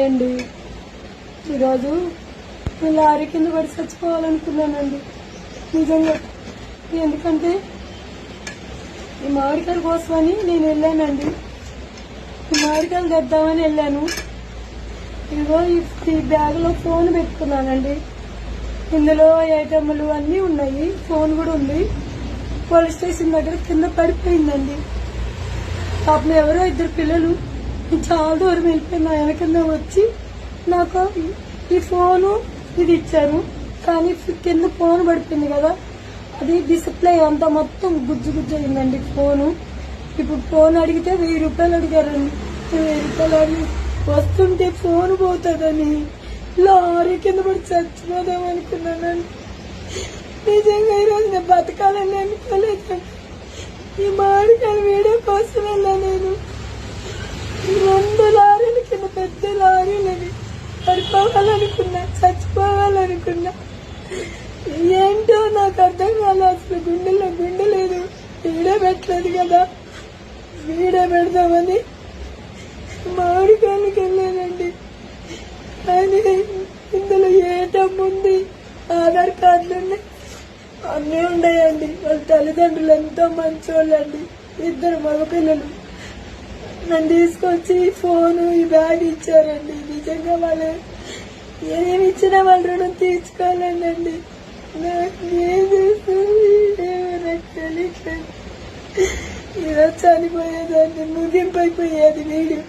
అండి ఈరోజు లారీ కింద పడి చచ్చిపోవాలనుకున్నానండి నిజంగా. ఎందుకంటే ఈ మామిడికాయల కోసమని నేను వెళ్ళానండి. ఈ మామిడికాయలు తెద్దామని వెళ్ళాను. ఇదిగో ఈ బ్యాగ్లో ఫోన్ పెట్టుకున్నానండి. ఇందులో ఐటమ్లు అన్నీ ఉన్నాయి, ఫోన్ కూడా ఉంది. పోలీస్ స్టేషన్ దగ్గర కింద పడిపోయిందండి. పాపం ఎవరో ఇద్దరు పిల్లలు చాలా దూరం వెళ్ళిపోయి నా వెనకన్నా వచ్చి నాకు ఈ ఫోను ఇది ఇచ్చారు. కానీ కింద ఫోన్ పడిపోయింది కదా, అది డిస్ప్లే అంతా మొత్తం గుజ్జు గుజ్జు అయిందండి ఫోను. ఇప్పుడు ఫోన్ అడిగితే 1000 రూపాయలు అడిగారండి. 1000 రూపాయలు అడిగి వస్తుంటే ఫోన్ పోతుందని లారీ కింద పడి చచ్చిపోదామనుకున్నానండి. నిజంగా ఈరోజు నేను బతకాలని అనుకోలేదండి. ఈ మామిడికాయల వీడియో కోసం వెళ్ళా నేను. 2 లారీల కింద పెద్ద లారీలని పడిపోవాలనుకున్నా, చచ్చిపోవాలనుకున్నా. ఏంటో నాకు అర్థం కాలే. అసలు గుండె లేదు. వీడియో పెట్టలేదు కదా, వీడియో పెడదామని మామిడికాయలకి వెళ్ళానండి. కానీ ఇందులో ఏటమ్ ఉంది, ఆధార్ కార్డులు ఉన్నాయి, అన్నీ ఉన్నాయండి. వాళ్ళ తల్లిదండ్రులు ఎంతో మంచోళ్ళండి. 2 మగపిల్లలు నన్ను తీసుకొచ్చి ఫోను ఈ బ్యాగ్ ఇచ్చారండి. నిజంగా వాళ్ళు ఏమి ఇచ్చినా వాళ్ళ రుణం తీర్చుకోవాలండి. నాకు తెలియట్లేదు. ఈరోజు చనిపోయేదాన్ని, ముగింపు అయిపోయేది వీడియో.